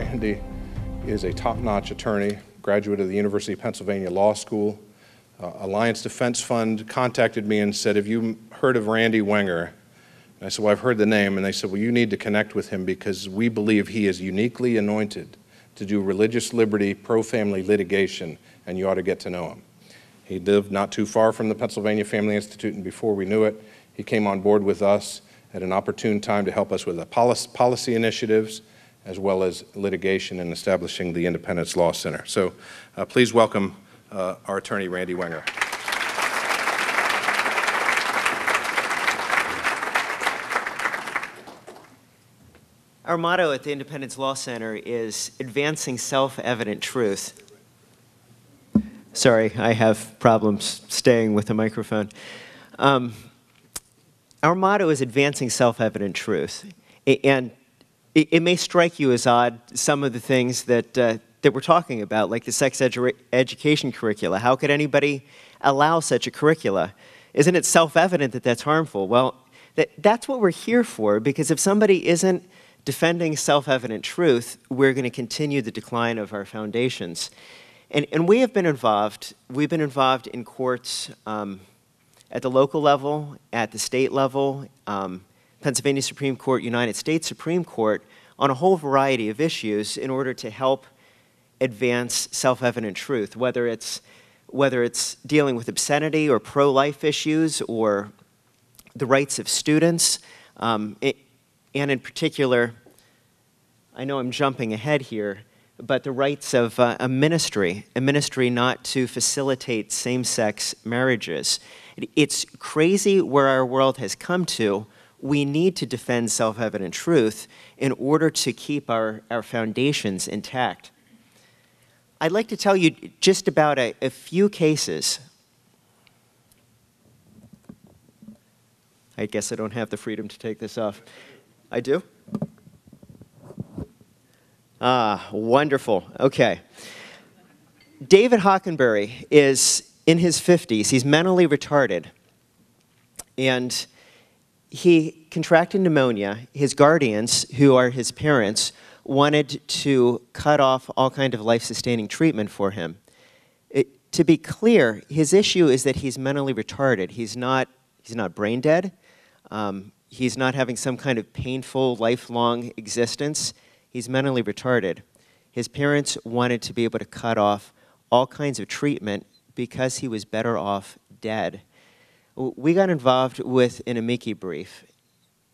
Randy is a top-notch attorney, graduate of the University of Pennsylvania Law School. Alliance Defense Fund contacted me and said, have you heard of Randy Wenger? And I said, well, I've heard the name. And they said, well, you need to connect with him because we believe he is uniquely anointed to do religious liberty, pro-family litigation, and you ought to get to know him. He lived not too far from the Pennsylvania Family Institute, and before we knew it, he came on board with us at an opportune time to help us with the policy initiatives, as well as litigation and establishing the Independence Law Center. So please welcome our attorney, Randy Wenger. Our motto at the Independence Law Center is advancing self-evident truth. Sorry, I have problems staying with the microphone. Our motto is advancing self-evident truth. And it may strike you as odd, some of the things that we're talking about, like the sex education curricula. How could anybody allow such a curricula? Isn't it self-evident that that's harmful? Well, that's what we're here for, because if somebody isn't defending self-evident truth, we're going to continue the decline of our foundations. And we have been involved. We've been involved in courts at the local level, at the state level, Pennsylvania Supreme Court, United States Supreme Court, on a whole variety of issues in order to help advance self-evident truth, whether it's dealing with obscenity or pro-life issues or the rights of students, and in particular, I know I'm jumping ahead here, but the rights of a ministry not to facilitate same-sex marriages. It's crazy where our world has come to. We need to defend self-evident truth in order to keep our foundations intact. I'd like to tell you just about a few cases. I guess I don't have the freedom to take this off. I do? Ah, wonderful. Okay. David Hockenberry is in his 50s. He's mentally retarded. And he contracted pneumonia. His guardians, who are his parents, wanted to cut off all kind of life-sustaining treatment for him. To be clear, his issue is that he's mentally retarded. He's not brain dead. He's not having some kind of painful, lifelong existence. He's mentally retarded. His parents wanted to be able to cut off all kinds of treatment because he was better off dead. We got involved with an amici brief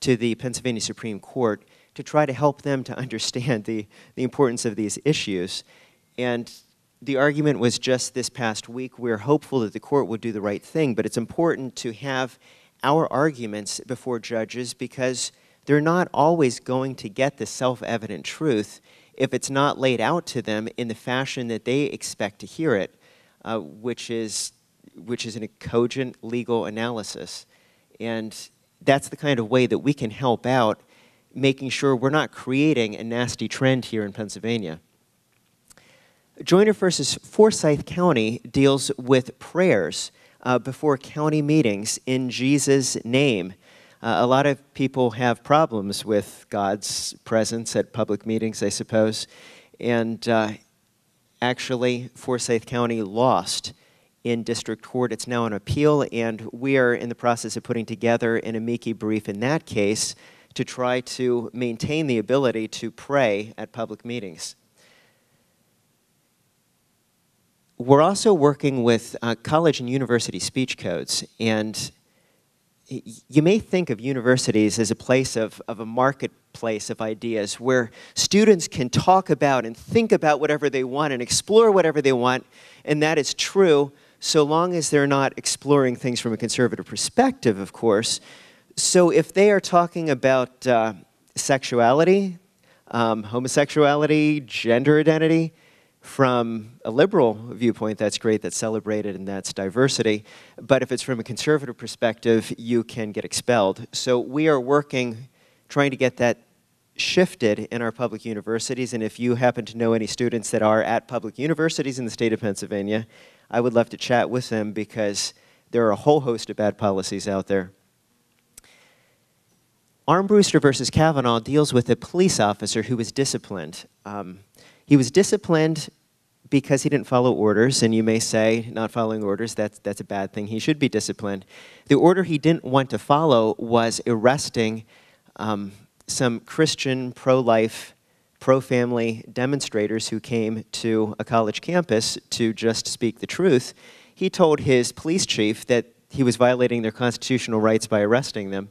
to the Pennsylvania Supreme Court to try to help them to understand the importance of these issues. And the argument was just this past week. We're hopeful that the court will do the right thing, but it's important to have our arguments before judges because they're not always going to get the self-evident truth if it's not laid out to them in the fashion that they expect to hear it, which is in a cogent legal analysis. And that's the kind of way that we can help out, making sure we're not creating a nasty trend here in Pennsylvania. Joyner versus Forsyth County deals with prayers before county meetings in Jesus' name. A lot of people have problems with God's presence at public meetings, I suppose. And actually, Forsyth County lost in district court. It's now on appeal, and we are in the process of putting together an amici brief in that case to try to maintain the ability to pray at public meetings. We're also working with college and university speech codes, and you may think of universities as a place of a marketplace of ideas where students can talk about and think about whatever they want and explore whatever they want, and that is true so long as they're not exploring things from a conservative perspective, of course. So if they are talking about sexuality, homosexuality, gender identity, from a liberal viewpoint, that's great, that's celebrated, and that's diversity. But if it's from a conservative perspective, you can get expelled. So we are working, trying to get that shifted in our public universities. And if you happen to know any students that are at public universities in the state of Pennsylvania, I would love to chat with them because there are a whole host of bad policies out there. Armbruster versus Kavanaugh deals with a police officer who was disciplined. He was disciplined because he didn't follow orders, and you may say not following orders, that's a bad thing. He should be disciplined. The order he didn't want to follow was arresting some Christian, pro-life, pro-family demonstrators who came to a college campus to just speak the truth. He told his police chief that he was violating their constitutional rights by arresting them,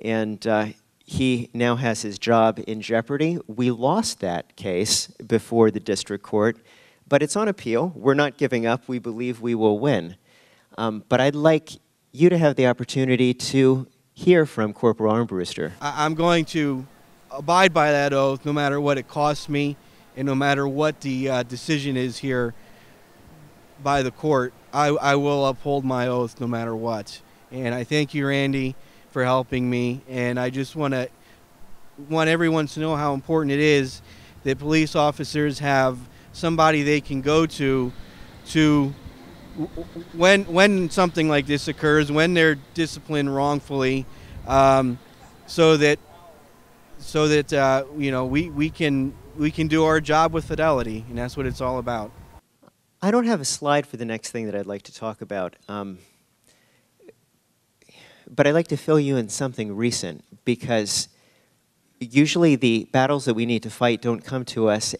and he now has his job in jeopardy. We lost that case before the district court, but it's on appeal. We're not giving up. We believe we will win. But I'd like you to have the opportunity to hear from Corporal Armbruster. I'm going to abide by that oath no matter what it costs me and no matter what the decision is here by the court. I will uphold my oath no matter what. And I thank you, Randy, for helping me. And I just want everyone to know how important it is that police officers have somebody they can go to when something like this occurs, when they're disciplined wrongfully, so that you know, we can do our job with fidelity, and that's what it's all about. I don't have a slide for the next thing that I'd like to talk about, but I'd like to fill you in something recent, because usually the battles that we need to fight don't come to us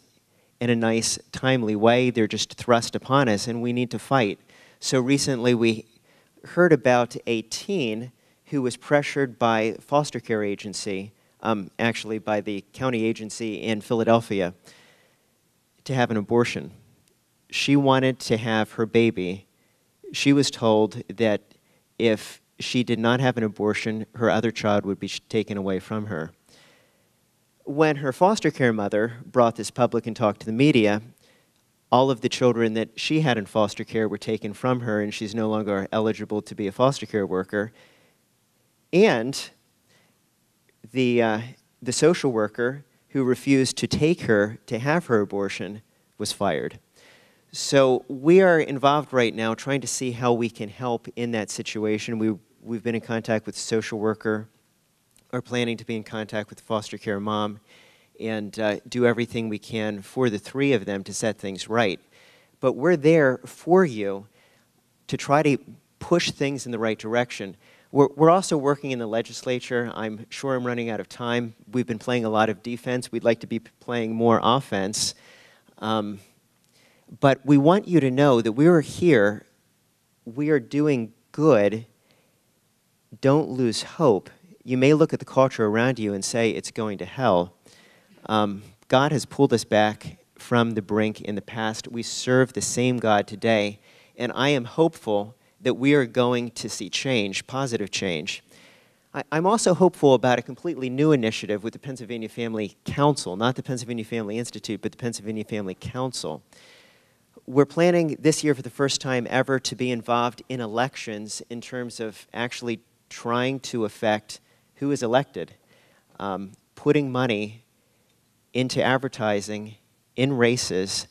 in a nice, timely way. They're just thrust upon us, and we need to fight. So recently we heard about a teen who was pressured by foster care agency, actually by the county agency in Philadelphia, to have an abortion. She wanted to have her baby. She was told that if she did not have an abortion, her other child would be taken away from her. When her foster care mother brought this public and talked to the media, all of the children that she had in foster care were taken from her, and she's no longer eligible to be a foster care worker. And the social worker who refused to take her to have her abortion was fired. So we are involved right now trying to see how we can help in that situation. We've been in contact with the social worker, are planning to be in contact with the foster care mom, and do everything we can for the three of them to set things right. But we're there for you to try to push things in the right direction. We're also working in the legislature. I'm sure I'm running out of time. We've been playing a lot of defense. We'd like to be playing more offense. But we want you to know that we are here. We are doing good. Don't lose hope. You may look at the culture around you and say it's going to hell. God has pulled us back from the brink in the past. We serve the same God today, and I am hopeful that we are going to see change, positive change. I'm also hopeful about a completely new initiative with the Pennsylvania Family Council, not the Pennsylvania Family Institute, but the Pennsylvania Family Council. We're planning this year for the first time ever to be involved in elections in terms of actually trying to affect who is elected, putting money into advertising in races,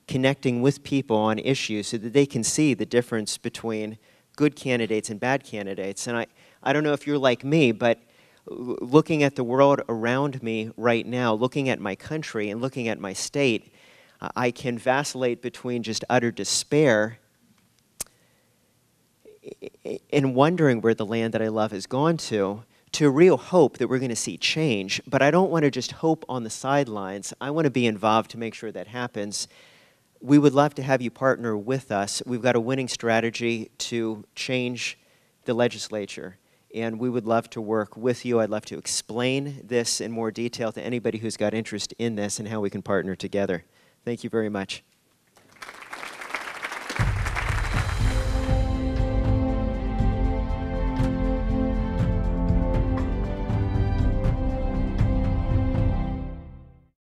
connecting with people on issues so that they can see the difference between good candidates and bad candidates. And I don't know if you're like me, but looking at the world around me right now, looking at my country and looking at my state, I can vacillate between just utter despair and wondering where the land that I love has gone to real hope that we're going to see change. But I don't want to just hope on the sidelines. I want to be involved to make sure that happens. We would love to have you partner with us. We've got a winning strategy to change the legislature, and we would love to work with you. I'd love to explain this in more detail to anybody who's got interest in this and how we can partner together. Thank you very much.